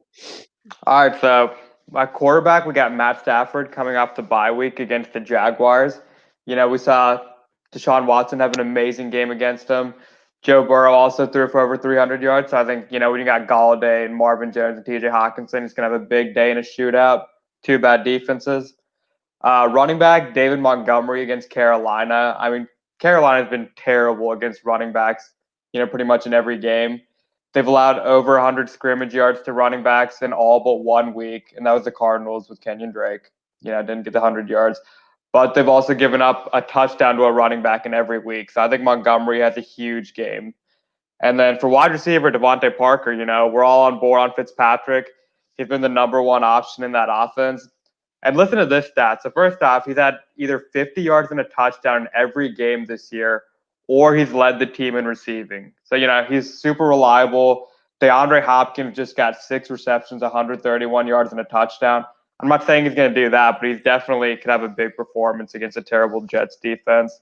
All right, so my quarterback, we got Matt Stafford coming off the bye week against the Jaguars. We saw Deshaun Watson have an amazing game against them. Joe Burrow also threw for over 300 yards. So I think, when you got Galladay and Marvin Jones and TJ Hawkinson, he's going to have a big day in a shootout. Two bad defenses. Running back, David Montgomery against Carolina. I mean, Carolina's been terrible against running backs, pretty much in every game. They've allowed over 100 scrimmage yards to running backs in all but 1 week, and that was the Cardinals with Kenyon Drake. Didn't get the 100 yards. But they've also given up a touchdown to a running back in every week. So I think Montgomery has a huge game. And then for wide receiver, Devontae Parker, we're all on board on Fitzpatrick. He's been the number one option in that offense. And listen to this stat. So first off, he's had either 50 yards and a touchdown in every game this year, or he's led the team in receiving. So, he's super reliable. DeAndre Hopkins just got 6 receptions, 131 yards and a touchdown. I'm not saying he's going to do that, but he's definitely could have a big performance against a terrible Jets defense.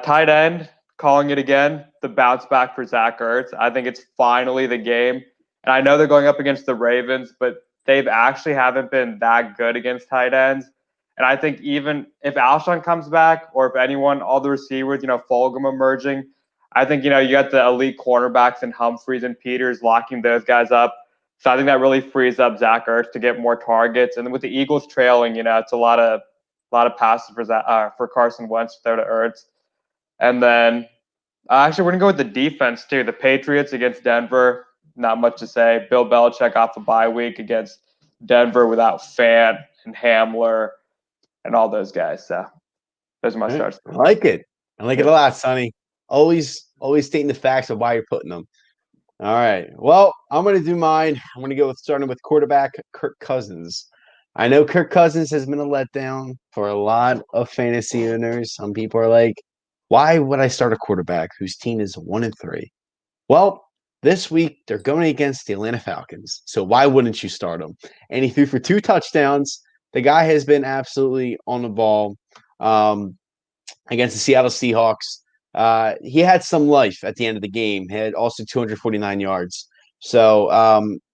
Tight end, calling it again, the bounce back for Zach Ertz. I think it's finally the game. And I know they're going up against the Ravens, but they've actually haven't been that good against tight ends. And I think even if Alshon comes back or if anyone, all the receivers, Fulgham emerging, I think, you got the elite cornerbacks and Humphreys and Peters locking those guys up. So I think that really frees up Zach Ertz to get more targets. And with the Eagles trailing, it's a lot of passes for Carson Wentz to throw to Ertz. And then actually, we're going to go with the defense, too. The Patriots against Denver, not much to say. Bill Belichick off the bye week against Denver without Fant and Hamler and all those guys. So those are my starts. I like it. I like it a lot, Sonny. Always stating the facts of why you're putting them. All right. Well, I'm going to do mine. I'm going to go with starting with quarterback Kirk Cousins. I know Kirk Cousins has been a letdown for a lot of fantasy owners. Some people are like, why would I start a quarterback whose team is 1-3? Well, this week they're going against the Atlanta Falcons. So why wouldn't you start him? And he threw for 2 touchdowns. The guy has been absolutely on the ball against the Seattle Seahawks. He had some life at the end of the game. He had also 249 yards. So,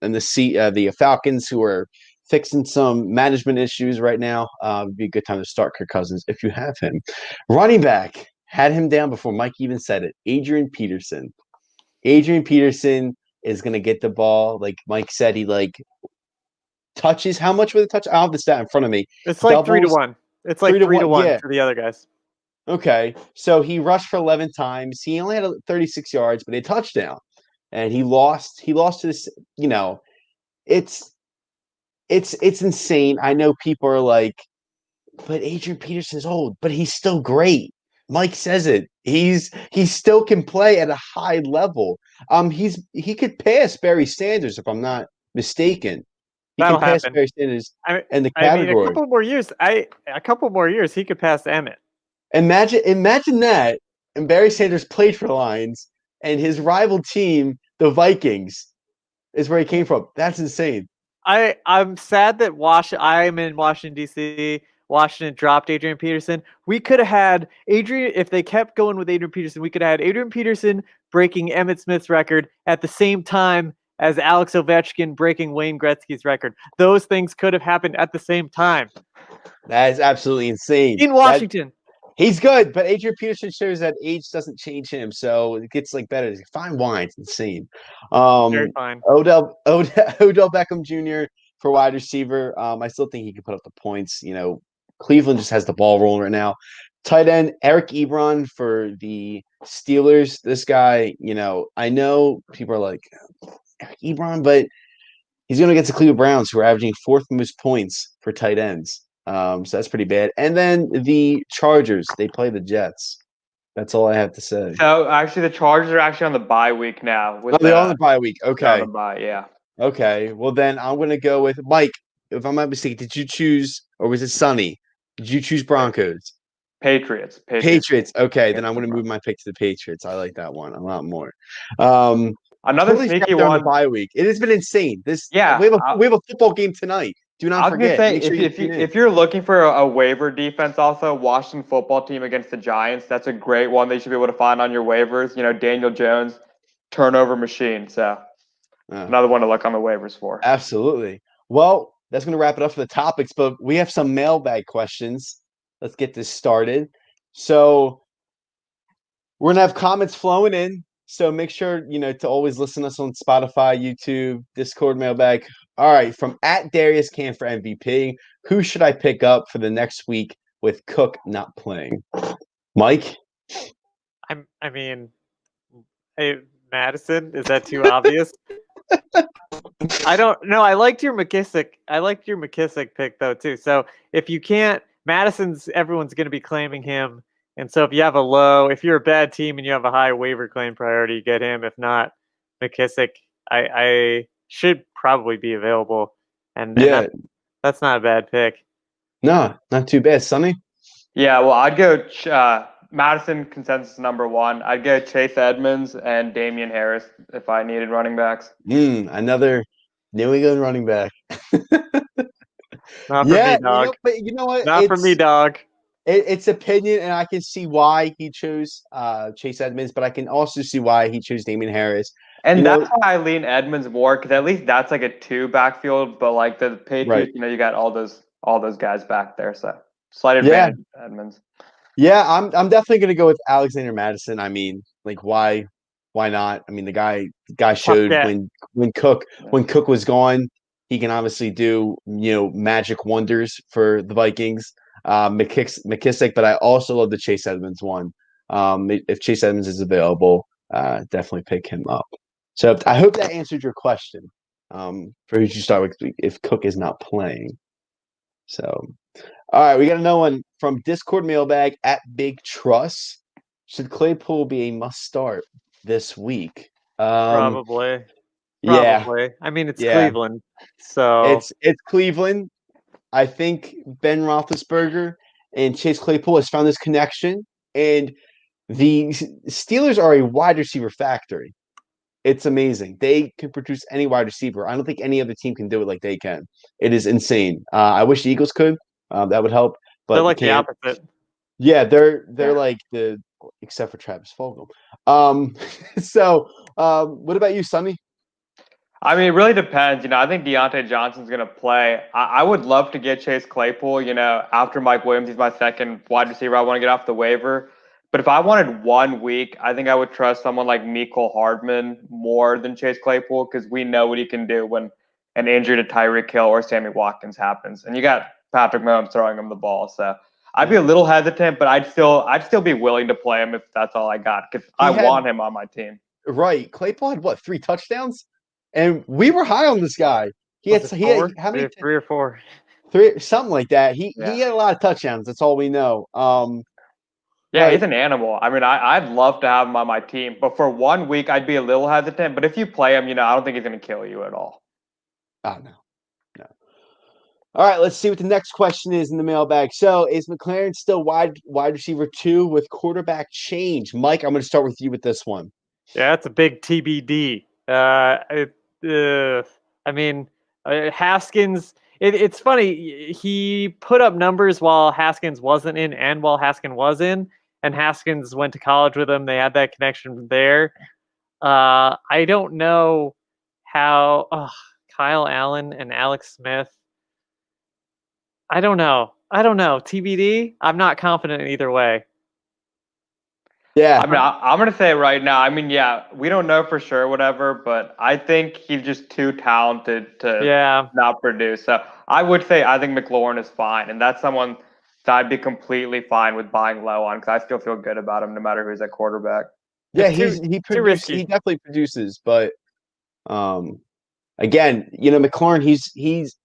and the Falcons, who are fixing some management issues right now, would be a good time to start Kirk Cousins if you have him. Running back, had him down before Mike even said it. Adrian Peterson. Adrian Peterson is going to get the ball. Like Mike said, he touches. How much with a touch? I don't have the stat in front of me. It's like 3-1. It's like 3-1 for the other guys. Okay, so he rushed for 11 times. He only had 36 yards, but a touchdown, and he lost. He lost to this. It's insane. I know people are like, but Adrian Peterson's old, but he's still great. Mike says it. He still can play at a high level. He could pass Barry Sanders if I'm not mistaken. That'll happen. Barry Sanders in the category. I mean, a couple more years, he could pass Emmett. Imagine that. And Barry Sanders played for the Lions, and his rival team, the Vikings, is where he came from. That's insane. I'm sad that I'm in Washington, D.C. Washington dropped Adrian Peterson. We could have had Adrian, if they kept going with Adrian Peterson, we could have had Adrian Peterson breaking Emmitt Smith's record at the same time as Alex Ovechkin breaking Wayne Gretzky's record. Those things could have happened at the same time. That is absolutely insane. In Washington. He's good, but Adrian Peterson shows that age doesn't change him, so it gets like better. Fine wine, it's insane. Very fine. Odell Beckham Jr. for wide receiver. I still think he can put up the points. Cleveland just has the ball rolling right now. Tight end Eric Ebron for the Steelers. This guy, I know people are like Eric Ebron, but he's going to get to Cleveland Browns, who are averaging fourth most points for tight ends. So that's pretty bad. And then the Chargers, they play the Jets. That's all I have to say. So actually, the Chargers are actually on the bye week now. They're on the bye week. On Okay. the bye, yeah. Okay. Well, then I'm going to go with Mike. If I'm not mistaken, did you choose, or was it Sonny? Did you choose Broncos? Patriots. Okay. Then I'm going to move my pick to the Patriots. I like that one a lot more. Another totally sneaky on one. the bye week. It has been insane. We have a football game tonight. Do not forget. I was gonna say, if you're looking for a waiver defense, also Washington football team against the Giants, that's a great one that you should be able to find on your waivers. Daniel Jones, turnover machine. So another one to look on the waivers for. Absolutely. Well, that's going to wrap it up for the topics, but we have some mailbag questions. Let's get this started. So we're going to have comments flowing in. So make sure, to always listen to us on Spotify, YouTube, Discord, mailbag. All right. From @Darius Can for MVP, who should I pick up for the next week with Cook not playing? Mike? I mean, hey, Madison, is that too obvious? I don't know. I liked your McKissick pick though too. So if you can't, everyone's going to be claiming him. And so if you're a bad team and you have a high waiver claim priority, you get him. If not, McKissick, I should probably be available. And that's not a bad pick. No, not too bad. Sonny? Yeah, well, I'd go Madison consensus number one. I'd go Chase Edmonds and Damian Harris if I needed running backs. Another New England running back. Not for me, dog. But you know what? Not for me, dog. It's opinion, and I can see why he chose Chase Edmonds, but I can also see why he chose Damian Harris. And that's why I lean Edmonds more, because at least that's like a two backfield. But like the Patriots, you got all those guys back there. So slight advantage Edmonds. Yeah, I'm definitely gonna go with Alexander Madison. I mean, like why not? I mean, the guy showed when Cook was gone, he can obviously do magic wonders for the Vikings. McKissick, but I also love the Chase Edmonds one. If Chase Edmonds is available, definitely pick him up. So I hope that answered your question. For who you start with if Cook is not playing. So, all right, we got another one from Discord mailbag @BigTruss. Should Claypool be a must start this week? Probably. Yeah. I mean, it's Cleveland, so it's Cleveland. I think Ben Roethlisberger and Chase Claypool has found this connection, and the Steelers are a wide receiver factory. It's amazing. They can produce any wide receiver. I don't think any other team can do it like they can. It is insane. I wish the Eagles could. That would help. But they're like the opposite. Yeah, they're like except for Travis Fulgham. So what about you, Sonny? I mean, it really depends. I think Deontay Johnson's going to play. I would love to get Chase Claypool. After Mike Williams, he's my second wide receiver I want to get off the waiver. But if I wanted 1 week, I think I would trust someone like Mecole Hardman more than Chase Claypool, because we know what he can do when an injury to Tyreek Hill or Sammy Watkins happens. And you got Patrick Mahomes throwing him the ball. So I'd be a little hesitant, but I'd still be willing to play him if that's all I got, because I want him on my team. Right. Claypool had what, 3 touchdowns? And we were high on this guy. He had how many? 3 or 4. 3, something like that. He had a lot of touchdowns. That's all we know. Yeah, he's an animal. I mean, I'd love to have him on my team, but for 1 week, I'd be a little hesitant. But if you play him, I don't think he's going to kill you at all. Oh, no. All right, let's see what the next question is in the mailbag. So, is McLaurin still wide receiver 2 with quarterback change? Mike, I'm going to start with you with this one. Yeah, it's a big TBD. I mean, Haskins. It's funny. He put up numbers while Haskins wasn't in, and while Haskins was in, and Haskins went to college with him. They had that connection there. I don't know how Kyle Allen and Alex Smith. I don't know. TBD. I'm not confident in either way. Yeah. I mean, I'm going to say right now, I mean, yeah, we don't know for sure, whatever, but I think he's just too talented to not produce. So I would say I think McLaurin is fine, and that's someone that I'd be completely fine with buying low on because I still feel good about him no matter who's at quarterback. Yeah, too risky. He definitely produces, but again, McLaurin, he's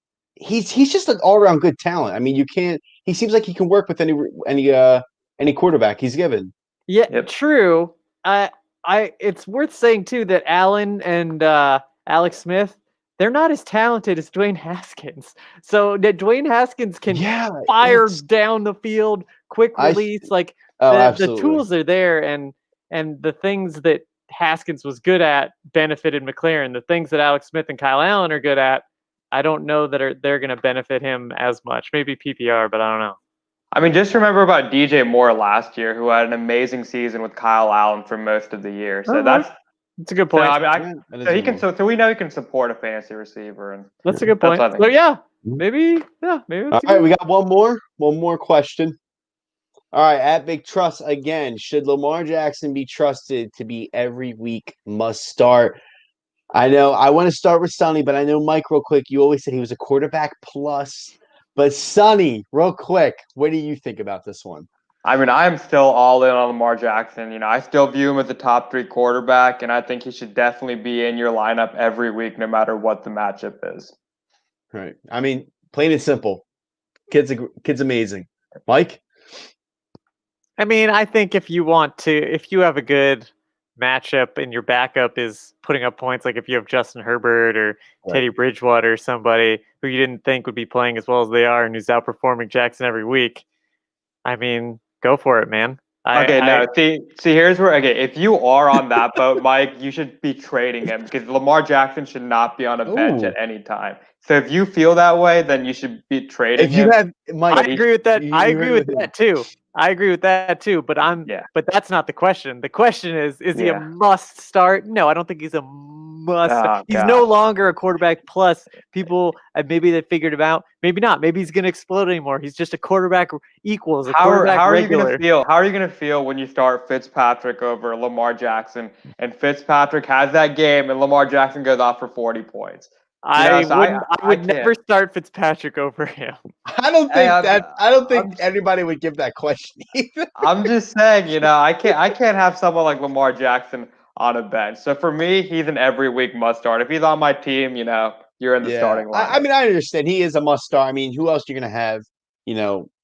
just an all around good talent. I mean, he seems like he can work with any quarterback he's given. Yeah, true. It's worth saying too that Allen and Alex Smith, they're not as talented as Dwayne Haskins. So that Dwayne Haskins can fire down the field, quick release, the tools are there, and the things that Haskins was good at benefited McLaurin. The things that Alex Smith and Kyle Allen are good at, I don't know that they're going to benefit him as much. Maybe PPR, but I don't know. I mean, just remember about DJ Moore last year, who had an amazing season with Kyle Allen for most of the year. So that's a good point. So we know he can support a fantasy receiver, and that's a good point. So maybe. All right, we got one more question. All right, at Big Trust again. Should Lamar Jackson be trusted to be every week must start? I know I want to start with Sonny, but I know Mike, real quick, you always said he was a quarterback plus. But Sonny, real quick, what do you think about this one? I mean, I'm still all in on Lamar Jackson. I still view him as a top 3 quarterback, and I think he should definitely be in your lineup every week, no matter what the matchup is. Right. I mean, plain and simple. Kid's amazing. Mike? I mean, I think if you have a good matchup and your backup is putting up points, like if you have Justin Herbert or Teddy Bridgewater or somebody who you didn't think would be playing as well as they are and who's outperforming Jackson every week, I mean, go for it, man. See, here's where, if you are on that boat, Mike, you should be trading him because Lamar Jackson should not be on a bench at any time. So if you feel that way, then you should be trading him. I agree with that. I agree with that too. But that's not the question. The question is he a must start? No, I don't think he's a must. He's no longer a quarterback plus. People maybe they figured him out. Maybe not. Maybe he's going to explode anymore. He's just a quarterback equals a quarterback regular. How are you going to feel when you start Fitzpatrick over Lamar Jackson and Fitzpatrick has that game and Lamar Jackson goes off for 40 points? I would never start Fitzpatrick over him. I don't think anybody would give that question either. I'm just saying, I can't have someone like Lamar Jackson on a bench. So for me, he's an every week must start. If he's on my team, you're in the starting line. I mean, I understand he is a must start. I mean, who else you're going to have,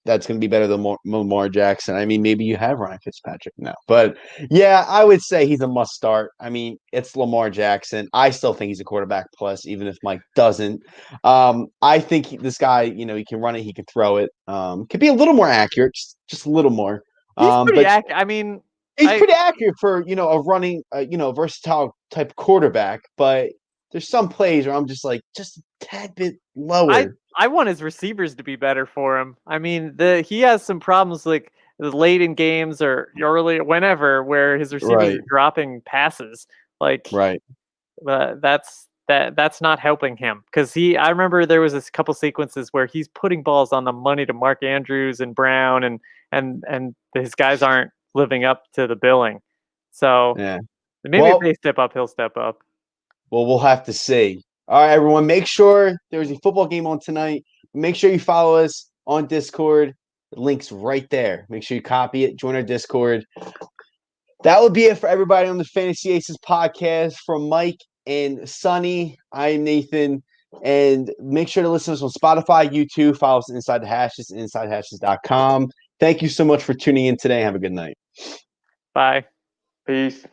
that's going to be better than Lamar Jackson? I mean, maybe you have Ryan Fitzpatrick now. But, yeah, I would say he's a must start. I mean, it's Lamar Jackson. I still think he's a quarterback plus, even if Mike doesn't. I think this guy, he can run it. He can throw it. Could be a little more accurate, just a little more. He's pretty accurate. I mean, he's pretty accurate for, a running, versatile type quarterback. But there's some plays where I'm just like, just a tad bit lower. I want his receivers to be better for him. I mean, he has some problems like late in games or early, whenever, where his receivers are dropping passes. That's not helping him because I remember there was a couple sequences where he's putting balls on the money to Mark Andrews and Brown and his guys aren't living up to the billing. So maybe if they step up, he'll step up. Well, we'll have to see. All right, everyone, make sure there's a football game on tonight. Make sure you follow us on Discord. The link's right there. Make sure you copy it. Join our Discord. That would be it for everybody on the Fantasy Aces podcast. From Mike and Sonny, I'm Nathan. And make sure to listen to us on Spotify, YouTube. Follow us Inside the Hashes, InsideHashes.com. Thank you so much for tuning in today. Have a good night. Bye. Peace.